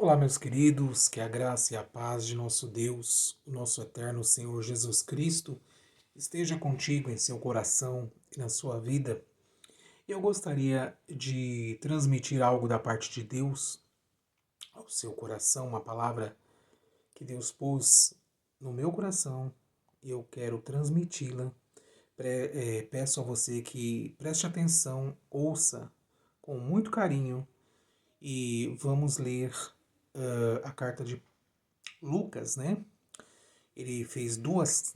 Olá, meus queridos, que a graça e a paz de nosso Deus, o nosso eterno Senhor Jesus Cristo, esteja contigo em seu coração e na sua vida. Eu gostaria de transmitir algo da parte de Deus ao seu coração, uma palavra que Deus pôs no meu coração e eu quero transmiti-la. Peço a você que preste atenção, ouça com muito carinho e vamos ler a carta de Lucas, né? Ele fez duas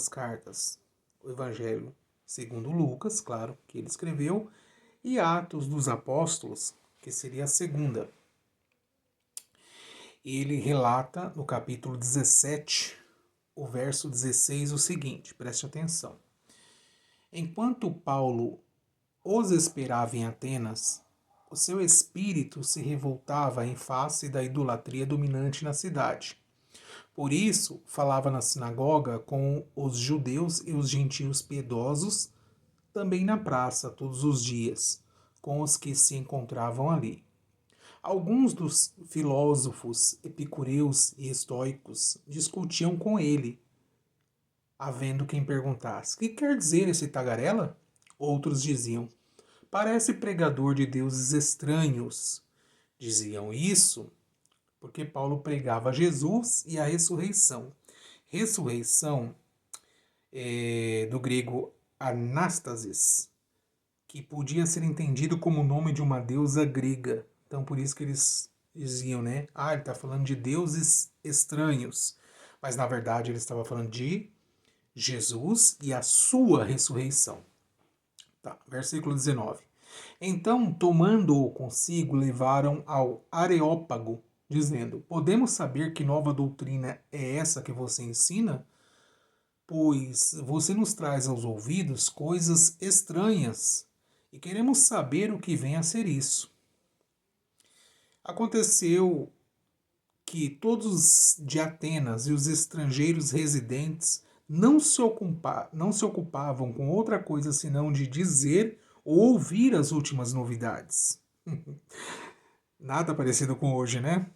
cartas. O Evangelho segundo Lucas, claro, que ele escreveu, e Atos dos Apóstolos, que seria a segunda. Ele relata no capítulo 17, o verso 16, o seguinte, preste atenção. Enquanto Paulo os esperava em Atenas, o seu espírito se revoltava em face da idolatria dominante na cidade. Por isso, falava na sinagoga com os judeus e os gentios piedosos, também na praça, todos os dias, com os que se encontravam ali. Alguns dos filósofos epicureus e estoicos discutiam com ele, havendo quem perguntasse: "Que quer dizer esse tagarela?" Outros diziam: "Parece pregador de deuses estranhos." Diziam isso porque Paulo pregava Jesus e a ressurreição. Ressurreição é do grego anástasis, que podia ser entendido como o nome de uma deusa grega. Então por isso que eles diziam, né? Ele está falando de deuses estranhos. Mas na verdade ele estava falando de Jesus e a sua ressurreição. Tá, versículo 19. Então, tomando-o consigo, levaram ao Areópago, dizendo: "Podemos saber que nova doutrina é essa que você ensina? Pois você nos traz aos ouvidos coisas estranhas e queremos saber o que vem a ser isso." Aconteceu que todos de Atenas e os estrangeiros residentes não se ocupavam com outra coisa senão de dizer ou ouvir as últimas novidades. Nada parecido com hoje, né?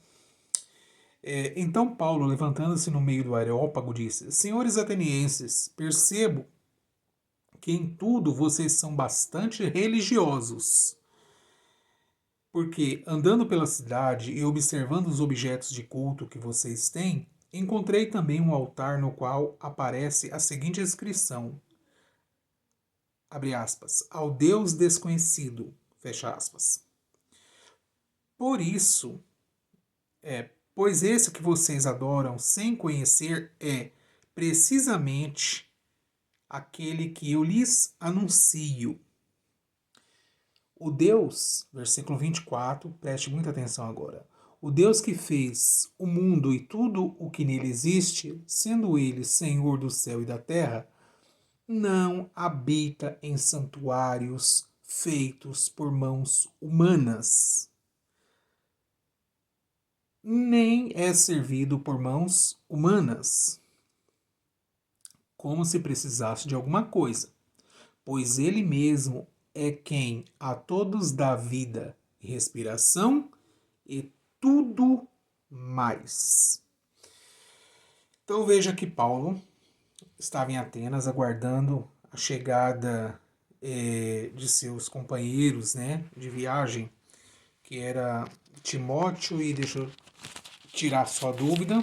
Então Paulo, levantando-se no meio do Areópago, disse: "Senhores atenienses, percebo que em tudo vocês são bastante religiosos. Porque, andando pela cidade e observando os objetos de culto que vocês têm, encontrei também um altar no qual aparece a seguinte inscrição, abre aspas, ao Deus desconhecido, fecha aspas. Por isso, pois esse que vocês adoram sem conhecer é precisamente aquele que eu lhes anuncio. O Deus, versículo 24, preste muita atenção agora. O Deus que fez o mundo e tudo o que nele existe, sendo ele Senhor do céu e da terra, não habita em santuários feitos por mãos humanas, nem é servido por mãos humanas, como se precisasse de alguma coisa, pois ele mesmo é quem a todos dá vida e respiração e tudo mais. Então veja que Paulo estava em Atenas aguardando a chegada de seus companheiros, né, de viagem, que era Timóteo e deixa eu tirar sua dúvida.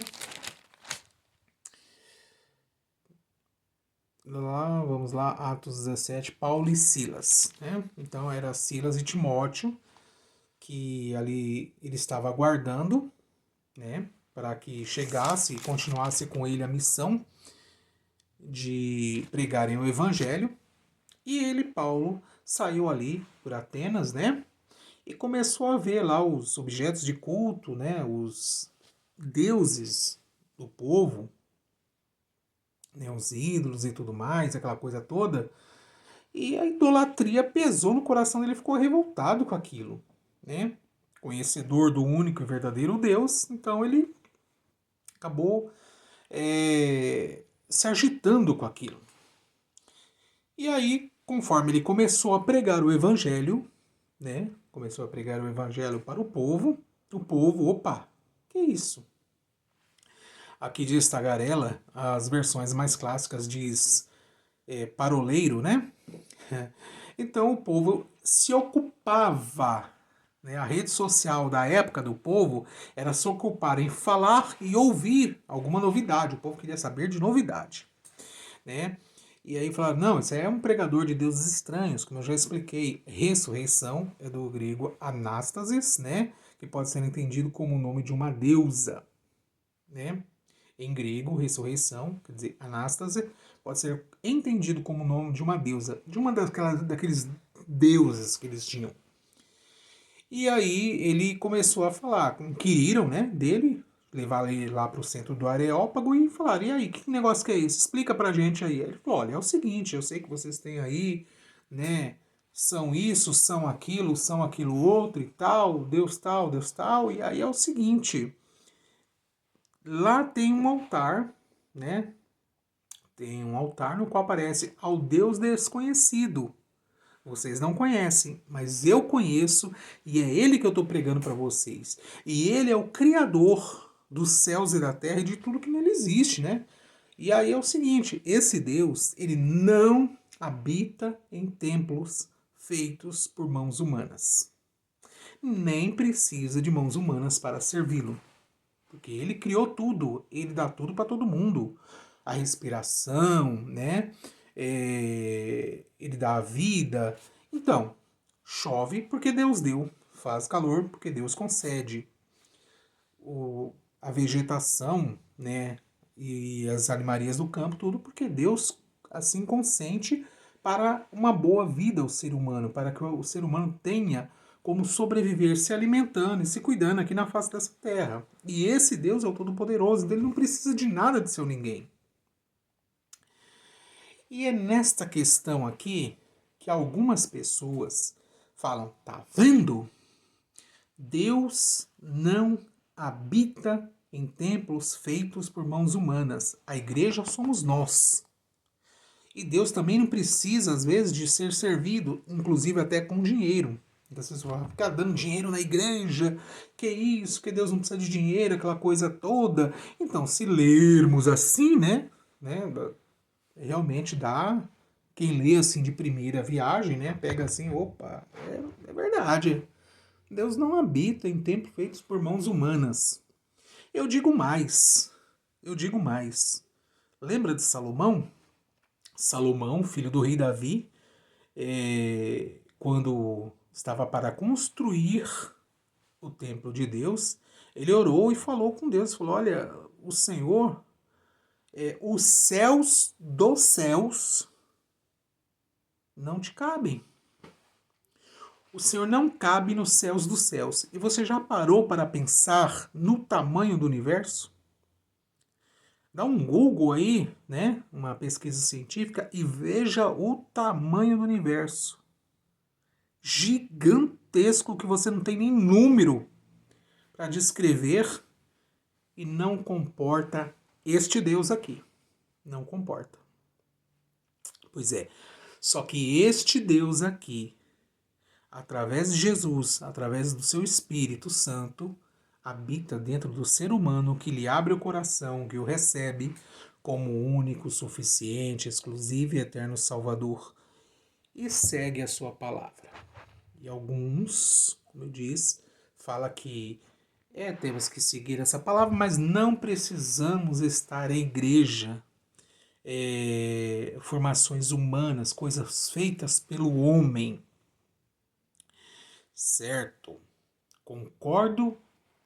Lá, vamos lá, Atos 17, Paulo e Silas, né? Então era Silas e Timóteo que ali ele estava aguardando, né, para que chegasse e continuasse com ele a missão de pregarem o evangelho. E ele, Paulo, saiu ali por Atenas, né, e começou a ver lá os objetos de culto, né, os deuses do povo, né, os ídolos e tudo mais, aquela coisa toda. E a idolatria pesou no coração dele, ficou revoltado com aquilo, né? Conhecedor do único e verdadeiro Deus, então ele acabou se agitando com aquilo. E aí, conforme ele começou a pregar o evangelho, né? Começou a pregar o evangelho para o povo, O povo, opa, que isso? Aqui diz tagarela, as versões mais clássicas diz paroleiro, né? Então o povo se ocupava, né? A rede social da época do povo era se ocupar em falar e ouvir alguma novidade. O povo queria saber de novidade, né? E aí falaram, não, isso aí é um pregador de deuses estranhos, como eu já expliquei. Ressurreição é do grego anástasis, né? Que pode ser entendido como o nome de uma deusa, né? Em grego, ressurreição, quer dizer, anástase, pode ser entendido como o nome de uma deusa, de uma daqueles deuses que eles tinham. E aí ele começou a falar, inquiriram, né, dele, levaram ele lá para o centro do Areópago e falaram, e aí, que negócio que é esse? Explica pra gente aí. Ele falou, olha, é o seguinte, eu sei que vocês têm aí, né, são isso, são aquilo outro e tal, Deus tal, e aí é o seguinte, lá tem um altar, né, tem um altar no qual aparece ao Deus desconhecido. Vocês não conhecem, mas eu conheço e é Ele que eu estou pregando para vocês. E Ele é o Criador dos céus e da terra e de tudo que nele existe, né? E aí é o seguinte, esse Deus, ele não habita em templos feitos por mãos humanas. Nem precisa de mãos humanas para servi-lo. Porque ele criou tudo, ele dá tudo para todo mundo. A respiração, né? Ele dá a vida. Então, chove porque Deus deu, faz calor porque Deus concede. A vegetação, né? E as animarias do campo, tudo porque Deus assim consente para uma boa vida ao ser humano, para que o ser humano tenha como sobreviver se alimentando e se cuidando aqui na face dessa terra. E esse Deus é o Todo-Poderoso, então ele não precisa de nada de seu ninguém. E é nesta questão aqui que algumas pessoas falam, tá vendo? Deus não habita em templos feitos por mãos humanas. A igreja somos nós. E Deus também não precisa, às vezes, de ser servido, inclusive até com dinheiro. Então, vocês vão ficar dando dinheiro na igreja, que isso, que Deus não precisa de dinheiro, aquela coisa toda. Então, se lermos assim, né realmente dá. Quem lê assim de primeira viagem, né, pega assim, opa, é verdade. Deus não habita em templos feitos por mãos humanas. Eu digo mais. Eu digo mais. Lembra de Salomão? Salomão, filho do rei Davi, quando estava para construir o templo de Deus, ele orou e falou com Deus, falou, olha, o Senhor, os céus dos céus não te cabem. O Senhor não cabe nos céus dos céus. E você já parou para pensar no tamanho do universo? Dá um Google aí, né? Uma pesquisa científica e veja o tamanho do universo. Gigantesco que você não tem nem número para descrever e não comporta este Deus aqui. Não comporta. Pois é. Só que este Deus aqui, através de Jesus, através do seu Espírito Santo, habita dentro do ser humano que lhe abre o coração, que o recebe como único, suficiente, exclusivo e eterno Salvador e segue a sua palavra. E alguns, como eu disse, fala que temos que seguir essa palavra, mas não precisamos estar em igreja, formações humanas, coisas feitas pelo homem. Certo? Concordo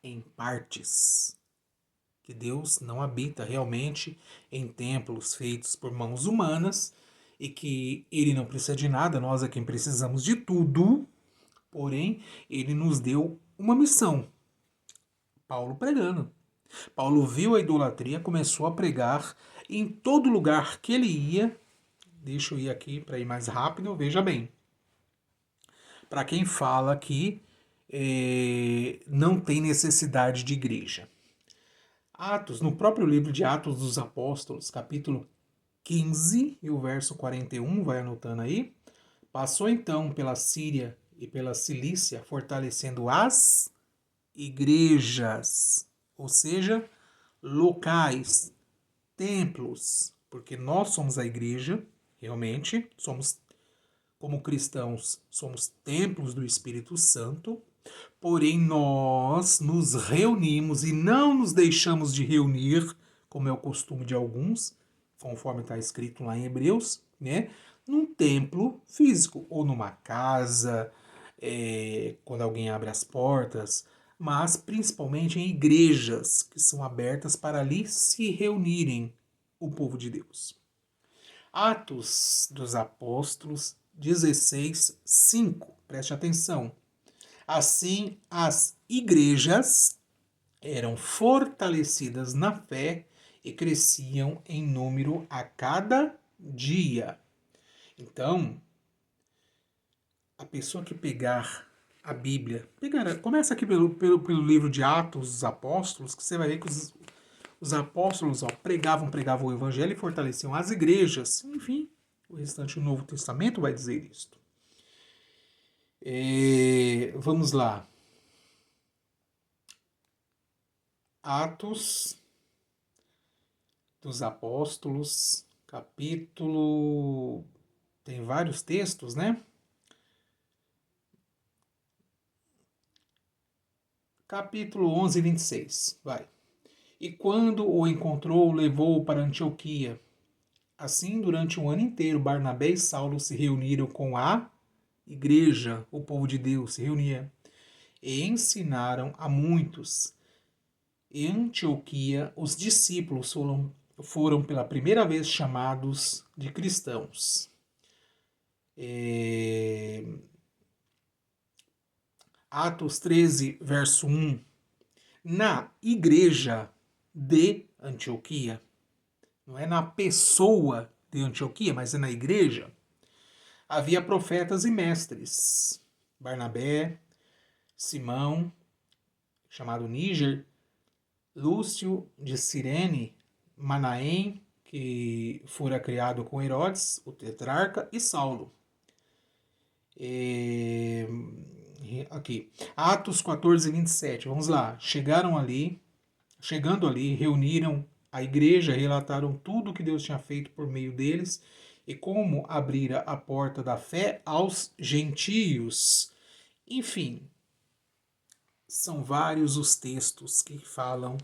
em partes. Que Deus não habita realmente em templos feitos por mãos humanas e que Ele não precisa de nada, nós é quem precisamos de tudo, porém, Ele nos deu uma missão. Paulo pregando. Paulo viu a idolatria, começou a pregar em todo lugar que ele ia. Deixa eu ir aqui para ir mais rápido, veja bem. Para quem fala que não tem necessidade de igreja. Atos, no próprio livro de Atos dos Apóstolos, capítulo 15 e o verso 41, vai anotando aí. Passou então pela Síria e pela Cilícia, fortalecendo as igrejas, ou seja, locais, templos, porque nós somos a igreja, realmente, somos, como cristãos, somos templos do Espírito Santo, porém nós nos reunimos e não nos deixamos de reunir, como é o costume de alguns, conforme está escrito lá em Hebreus, né? Num templo físico, ou numa casa, quando alguém abre as portas, mas principalmente em igrejas que são abertas para ali se reunirem o povo de Deus. Atos dos Apóstolos 16, 5. Preste atenção. Assim, as igrejas eram fortalecidas na fé e cresciam em número a cada dia. Então, a pessoa que pegar a Bíblia, começa aqui pelo livro de Atos dos Apóstolos, que você vai ver que os apóstolos pregavam o evangelho e fortaleciam as igrejas. Enfim, o restante do Novo Testamento vai dizer isto. Vamos lá. Atos dos Apóstolos, capítulo... Tem vários textos, né? Capítulo 11, 26. Vai. E quando o encontrou, levou-o para Antioquia. Assim, durante um ano inteiro, Barnabé e Saulo se reuniram com a igreja, o povo de Deus se reunia, e ensinaram a muitos. Em Antioquia, os discípulos foram pela primeira vez chamados de cristãos. Atos 13, verso 1. Na igreja de Antioquia, não é na pessoa de Antioquia, mas é na igreja, havia profetas e mestres. Barnabé, Simão, chamado Níger, Lúcio de Cirene, Manaém, que fora criado com Herodes, o tetrarca, e Saulo. Aqui, Atos 14, 27, vamos lá. Chegando ali, reuniram a igreja, relataram tudo o que Deus tinha feito por meio deles e como abrira a porta da fé aos gentios. Enfim, são vários os textos que falam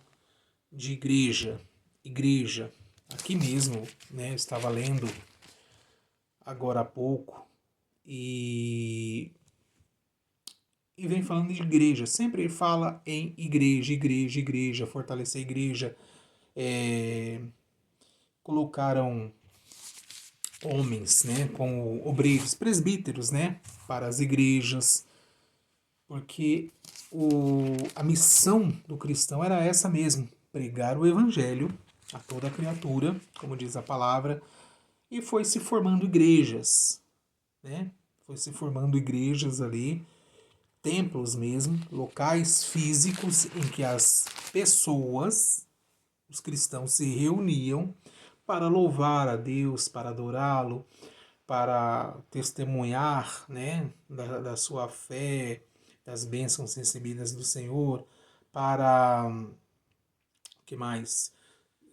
de igreja. Igreja. Aqui mesmo, né, eu estava lendo agora há pouco e vem falando de igreja. Sempre ele fala em igreja, igreja, igreja, fortalecer a igreja. Colocaram homens, né, como obreiros, presbíteros, né, para as igrejas, porque a missão do cristão era essa mesmo, pregar o evangelho a toda criatura, como diz a palavra, e foi se formando igrejas, né, foi se formando igrejas ali, templos mesmo, locais físicos em que as pessoas, os cristãos se reuniam para louvar a Deus, para adorá-lo, para testemunhar, né, da sua fé, das bênçãos recebidas do Senhor, para, que mais?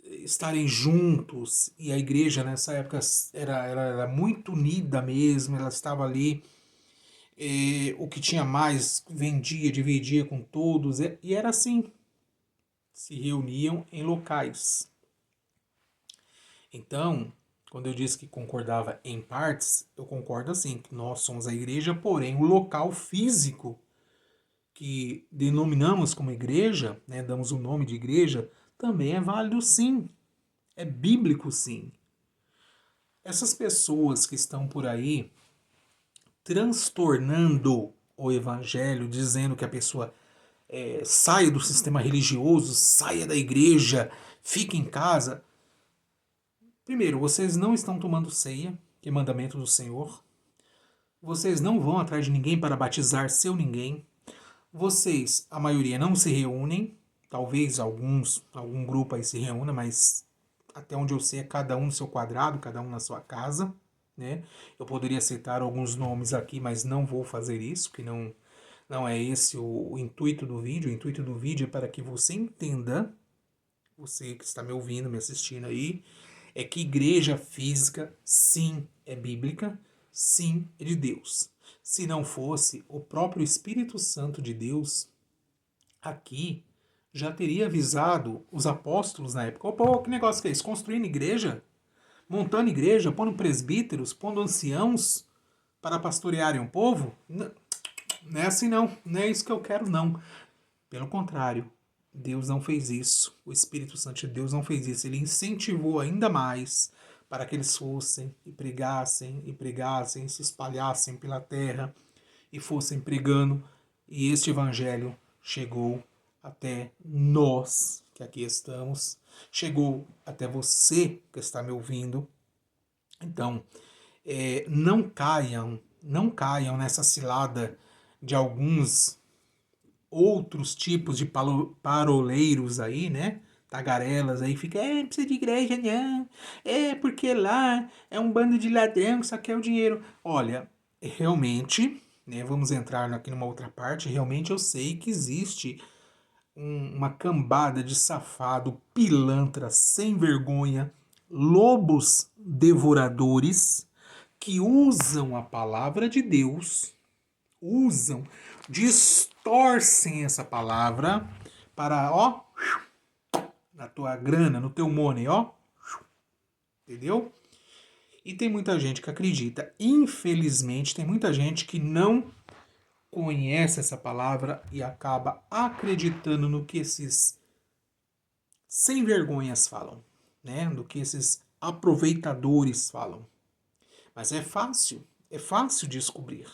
Estarem juntos, e a igreja nessa época era muito unida mesmo, ela estava ali, o que tinha mais vendia, dividia com todos, e era assim, se reuniam em locais. Então, quando eu disse que concordava em partes, eu concordo assim, que nós somos a igreja, porém o local físico que denominamos como igreja, né, damos o nome de igreja, também é válido sim, é bíblico sim. Essas pessoas que estão por aí transtornando o evangelho, dizendo que a pessoa saia do sistema religioso, saia da igreja, fique em casa. Primeiro, vocês não estão tomando ceia, que é mandamento do Senhor. Vocês não vão atrás de ninguém para batizar seu ninguém. Vocês, a maioria, não se reúnem. Talvez algum grupo aí se reúna, mas até onde eu sei é cada um no seu quadrado, cada um na sua casa, né? Eu poderia citar alguns nomes aqui, mas não vou fazer isso, que não Não é esse o intuito do vídeo. O intuito do vídeo é para que você entenda, você que está me ouvindo, me assistindo aí, é que igreja física, sim, é bíblica, sim, é de Deus. Se não fosse, o próprio Espírito Santo de Deus aqui já teria avisado os apóstolos na época. Opa, que negócio que é esse? Construindo igreja? Montando igreja? Pondo presbíteros? Pondo anciãos para pastorearem o povo? Não é assim não. Não é isso que eu quero não. Pelo contrário, Deus não fez isso. O Espírito Santo de Deus não fez isso. Ele incentivou ainda mais para que eles fossem e pregassem, se espalhassem pela terra e fossem pregando. E este evangelho chegou até nós que aqui estamos, chegou até você que está me ouvindo. Então, não caiam nessa cilada de alguns outros tipos de paroleiros aí, né? Tagarelas aí, fica, não precisa de igreja, não. Porque lá é um bando de ladrão que só quer o dinheiro. Olha, realmente, né? Vamos entrar aqui numa outra parte. Realmente eu sei que existe uma cambada de safado, pilantra, sem vergonha, lobos devoradores que usam a palavra de Deus, distorcem essa palavra para, ó, na tua grana, no teu money, ó, entendeu? E tem muita gente que acredita. Infelizmente, tem muita gente que não conhece essa palavra e acaba acreditando no que esses sem vergonhas falam, né? Do que esses aproveitadores falam. Mas é fácil descobrir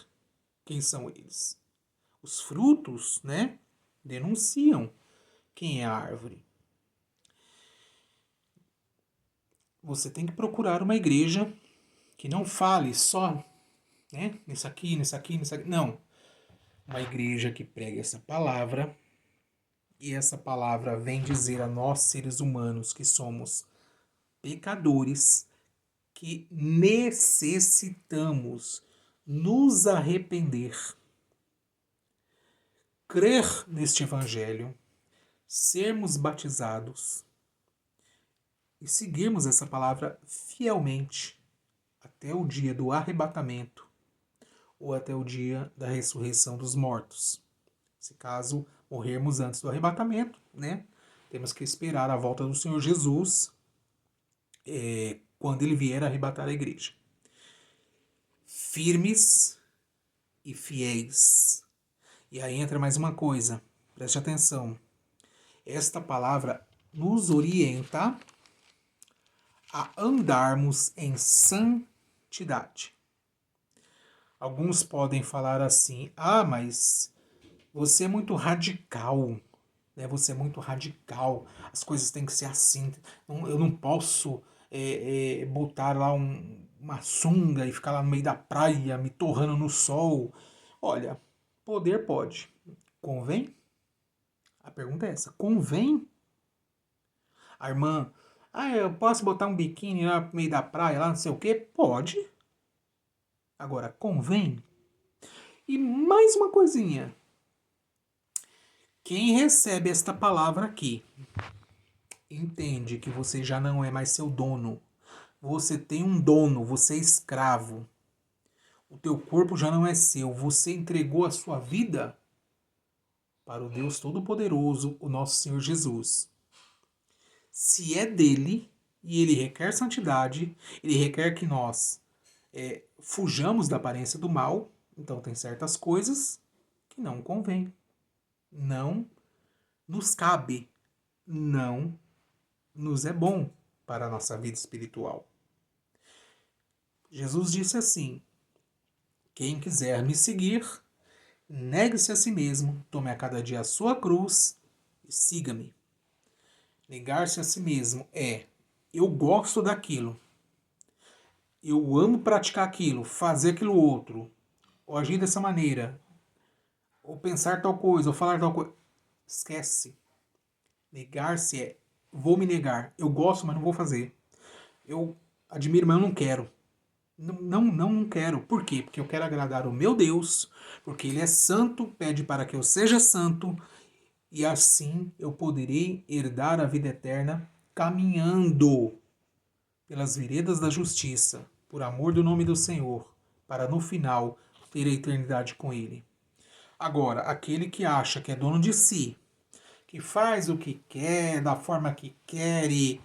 quem são eles. Os frutos, né, denunciam quem é a árvore. Você tem que procurar uma igreja que não fale só, né, nisso aqui, nisso aqui, nisso aqui. Não. Uma igreja que pregue essa palavra, e essa palavra vem dizer a nós, seres humanos, que somos pecadores, que necessitamos nos arrepender, crer neste evangelho, sermos batizados e seguirmos essa palavra fielmente até o dia do arrebatamento ou até o dia da ressurreição dos mortos. Se caso morrermos antes do arrebatamento, né? Temos que esperar a volta do Senhor Jesus quando ele vier arrebatar a igreja. Firmes e fiéis. E aí entra mais uma coisa, preste atenção. Esta palavra nos orienta a andarmos em santidade. Alguns podem falar assim, mas você é muito radical, né? Você é muito radical, as coisas têm que ser assim, eu não posso botar lá uma sunga e ficar lá no meio da praia, me torrando no sol. Olha, poder pode. Convém? A pergunta é essa, convém? A irmã, eu posso botar um biquíni lá no meio da praia, lá não sei o quê? Pode. Agora, convém? E mais uma coisinha. Quem recebe esta palavra aqui, entende que você já não é mais seu dono. Você tem um dono, você é escravo. O teu corpo já não é seu. Você entregou a sua vida para o Deus Todo-Poderoso, o nosso Senhor Jesus. Se é dele e ele requer santidade, ele requer que nós fujamos da aparência do mal, então tem certas coisas que não convém. Não nos cabe. Não nos é bom para a nossa vida espiritual. Jesus disse assim: quem quiser me seguir, negue-se a si mesmo, tome a cada dia a sua cruz e siga-me. Negar-se a si mesmo eu gosto daquilo, eu amo praticar aquilo, fazer aquilo outro, ou agir dessa maneira, ou pensar tal coisa, ou falar tal coisa. Esquece. Negar-se vou me negar. Eu gosto, mas não vou fazer. Eu admiro, mas eu não quero. Não quero. Por quê? Porque eu quero agradar o meu Deus, porque Ele é santo, pede para que eu seja santo, e assim eu poderei herdar a vida eterna caminhando pelas veredas da justiça, por amor do nome do Senhor, para no final ter a eternidade com Ele. Agora, aquele que acha que é dono de si, que faz o que quer, da forma que quer e.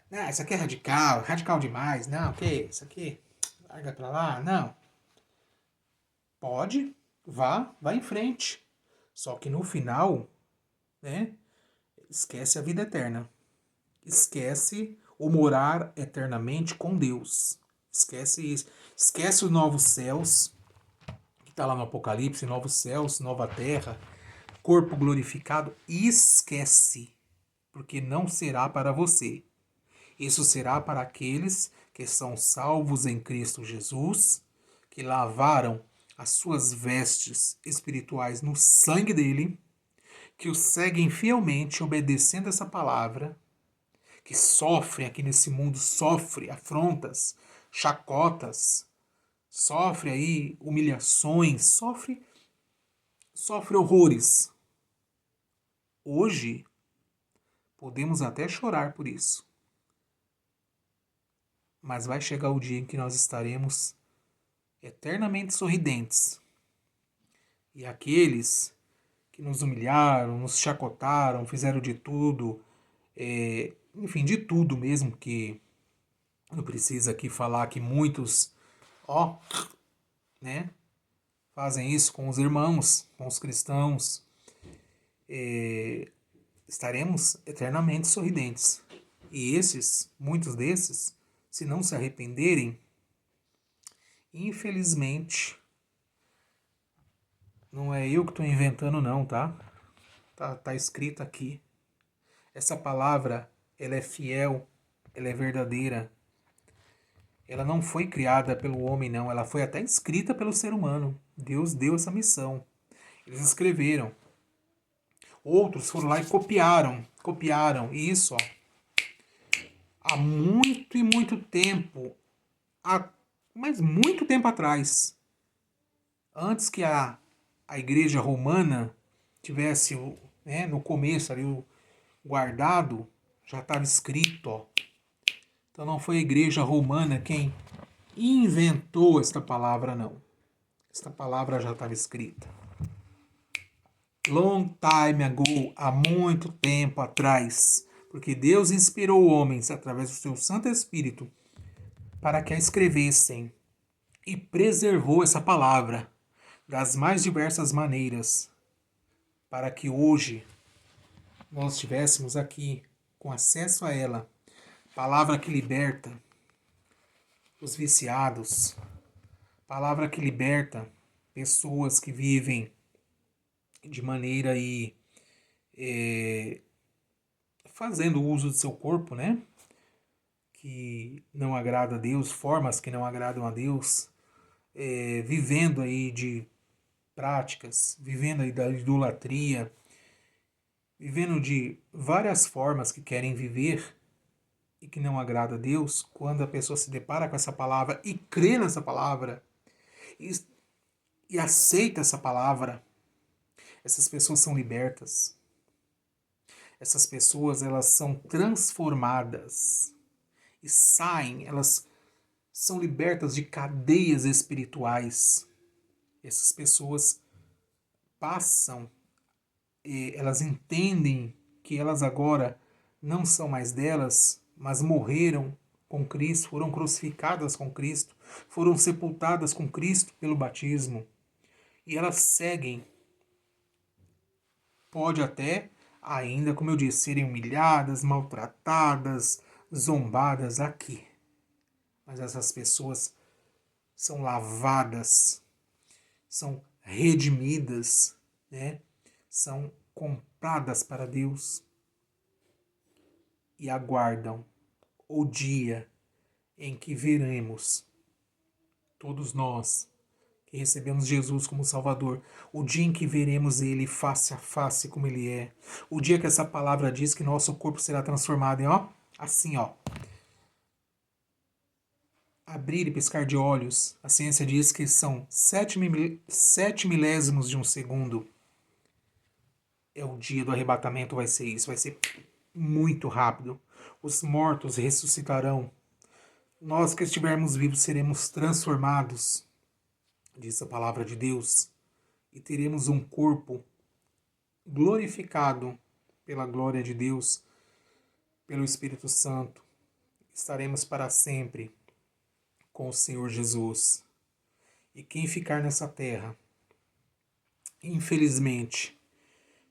Ah, isso aqui é radical, radical demais. Não, o que? Isso aqui, larga pra lá. Não. Pode, vá em frente. Só que no final, né, esquece a vida eterna. Esquece o morar eternamente com Deus. Esquece isso. Esquece os novos céus, que está lá no Apocalipse, novos céus, nova terra, corpo glorificado. Esquece, porque não será para você. Isso será para aqueles que são salvos em Cristo Jesus, que lavaram as suas vestes espirituais no sangue dele, que o seguem fielmente, obedecendo essa palavra, que sofrem aqui nesse mundo, sofre afrontas, chacotas, sofre aí humilhações, sofre horrores. Hoje podemos até chorar por isso. Mas vai chegar o dia em que nós estaremos eternamente sorridentes. E aqueles que nos humilharam, nos chacotaram, fizeram de tudo, enfim, de tudo mesmo, que não precisa aqui falar que muitos, né, fazem isso com os irmãos, com os cristãos, estaremos eternamente sorridentes. E muitos desses, se não se arrependerem, infelizmente, não é eu que estou inventando não, tá? Tá escrito aqui. Essa palavra, ela é fiel, ela é verdadeira. Ela não foi criada pelo homem, não. Ela foi até escrita pelo ser humano. Deus deu essa missão. Eles escreveram. Outros foram lá e copiaram isso, ó, há muito e muito tempo, mas muito tempo atrás, antes que a igreja romana tivesse, né, no começo ali o guardado, já estava escrito, ó. Então não foi a igreja romana quem inventou esta palavra, não. Esta palavra já estava escrita. Long time ago, há muito tempo atrás, porque Deus inspirou homens através do seu Santo Espírito para que a escrevessem e preservou essa palavra das mais diversas maneiras, para que hoje nós estivéssemos aqui com acesso a ela, palavra que liberta os viciados, palavra que liberta pessoas que vivem de maneira aí fazendo uso do seu corpo, né? Que não agrada a Deus, formas que não agradam a Deus, vivendo aí de práticas, vivendo aí da idolatria, vivendo de várias formas que querem viver e que não agrada a Deus. Quando a pessoa se depara com essa palavra e crê nessa palavra e aceita essa palavra, essas pessoas são libertas. Essas pessoas, elas são transformadas e saem, elas são libertas de cadeias espirituais. Essas pessoas passam, elas entendem que elas agora não são mais delas, mas morreram com Cristo, foram crucificadas com Cristo, foram sepultadas com Cristo pelo batismo. E elas seguem. Pode até, ainda, como eu disse, serem humilhadas, maltratadas, zombadas aqui. Mas essas pessoas são lavadas, são redimidas, né? São compradas para Deus e aguardam o dia em que veremos, todos nós que recebemos Jesus como Salvador, o dia em que veremos Ele face a face como Ele é, o dia que essa palavra diz que nosso corpo será transformado em, ó, assim, ó, abrir e piscar de olhos. A ciência diz que são 7 milésimos de um segundo. É o dia do arrebatamento, vai ser isso. Vai ser muito rápido. Os mortos ressuscitarão. Nós que estivermos vivos seremos transformados, diz a palavra de Deus, e teremos um corpo glorificado pela glória de Deus, pelo Espírito Santo. Estaremos para sempre com o Senhor Jesus. E quem ficar nessa terra, infelizmente,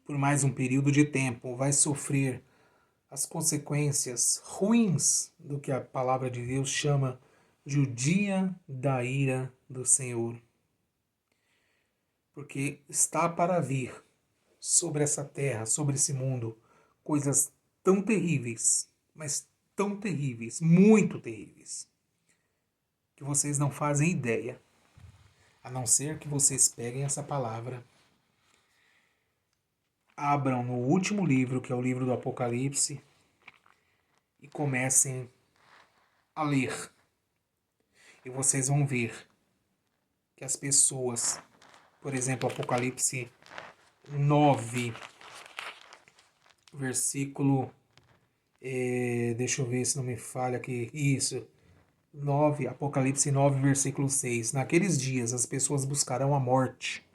por mais um período de tempo, vai sofrer as consequências ruins do que a palavra de Deus chama de o dia da ira do Senhor. Porque está para vir sobre essa terra, sobre esse mundo, coisas tão terríveis, mas tão terríveis, muito terríveis, que vocês não fazem ideia, a não ser que vocês peguem essa palavra, abram no último livro, que é o livro do Apocalipse, e comecem a ler. E vocês vão ver que as pessoas, por exemplo, Apocalipse 9, versículo, deixa eu ver se não me falha aqui, isso, 9, Apocalipse 9, versículo 6. Naqueles dias as pessoas buscarão a morte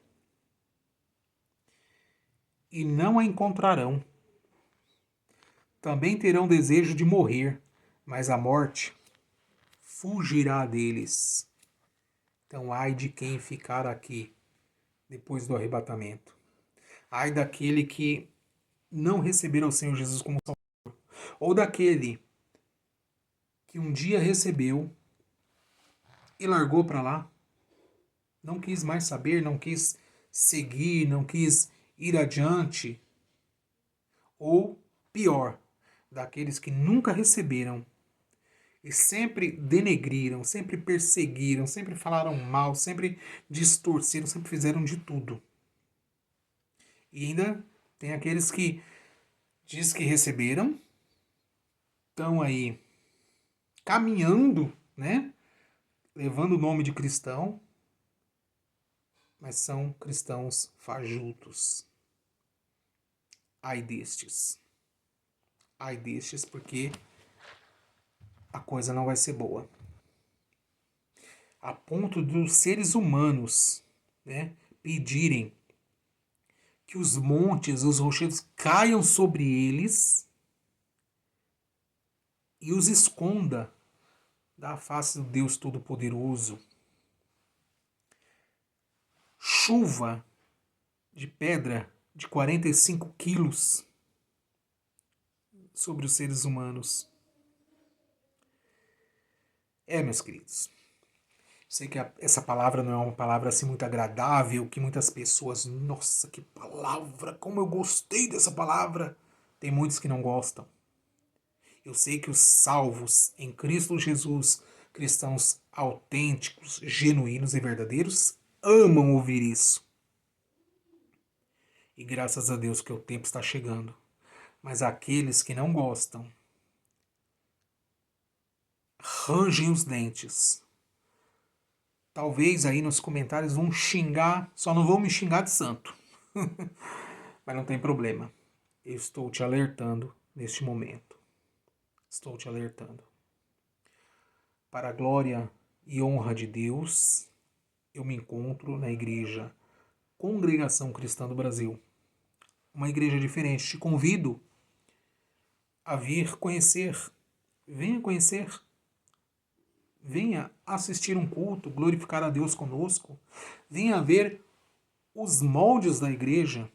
e não a encontrarão. Também terão desejo de morrer, mas a morte fugirá deles. Então, ai de quem ficar aqui depois do arrebatamento. Ai daquele que não receber o Senhor Jesus como Salvador. Ou daquele que um dia recebeu e largou para lá. Não quis mais saber, não quis seguir, não quis ir adiante. Ou, pior, daqueles que nunca receberam e sempre denegriram, sempre perseguiram, sempre falaram mal, sempre distorceram, sempre fizeram de tudo. E ainda tem aqueles que diz que receberam, estão aí caminhando, né? Levando o nome de cristão, mas são cristãos fajutos. Ai destes. Ai destes, porque a coisa não vai ser boa. A ponto dos seres humanos, né, pedirem que os montes, os rochedos caiam sobre eles e os esconda da face do Deus Todo-Poderoso. Chuva de pedra de 45 quilos sobre os seres humanos. Meus queridos, sei que essa palavra não é uma palavra assim muito agradável, que muitas pessoas, nossa, que palavra, como eu gostei dessa palavra. Tem muitos que não gostam. Eu sei que os salvos em Cristo Jesus, cristãos autênticos, genuínos e verdadeiros, amam ouvir isso. E graças a Deus que o tempo está chegando. Mas aqueles que não gostam, rangem os dentes. Talvez aí nos comentários vão xingar, só não vão me xingar de santo. Mas não tem problema. Eu estou te alertando neste momento. Estou te alertando. Para a glória e honra de Deus, eu me encontro na igreja Congregação Cristã do Brasil. Uma igreja diferente. Te convido a vir conhecer. Venha conhecer. Venha assistir um culto, glorificar a Deus conosco. Venha ver os moldes da igreja,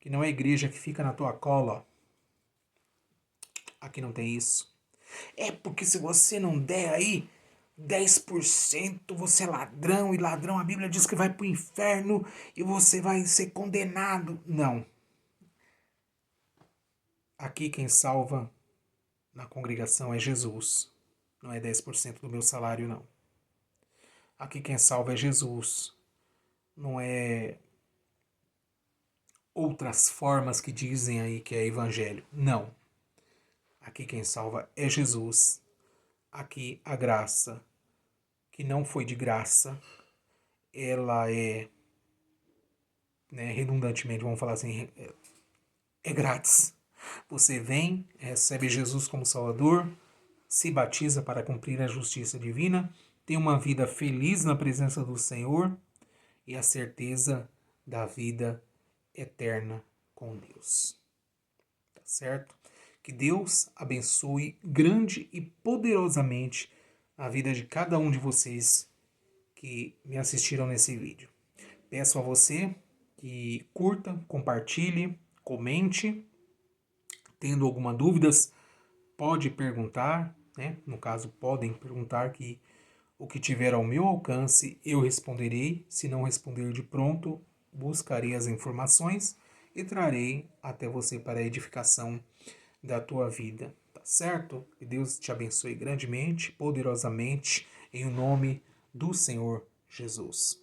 que não é a igreja que fica na tua cola. Aqui não tem isso. É porque se você não der aí 10%, você é ladrão, e ladrão a Bíblia diz que vai para o inferno e você vai ser condenado. Não. Aqui quem salva na congregação é Jesus. Não é 10% do meu salário, não. Aqui quem salva é Jesus. Não é outras formas que dizem aí que é evangelho. Não. Aqui quem salva é Jesus. Aqui a graça que não foi de graça, ela é, né, redundantemente, vamos falar assim, é grátis. Você vem, recebe Jesus como Salvador, se batiza para cumprir a justiça divina, tem uma vida feliz na presença do Senhor e a certeza da vida eterna com Deus. Tá certo? Que Deus abençoe grande e poderosamente a vida de cada um de vocês que me assistiram nesse vídeo. Peço a você que curta, compartilhe, comente. Tendo alguma dúvidas, pode perguntar, né? No caso, podem perguntar que o que tiver ao meu alcance eu responderei. Se não responder de pronto, buscarei as informações e trarei até você para a edificação da tua vida, tá certo? Que Deus te abençoe grandemente, poderosamente, em nome do Senhor Jesus.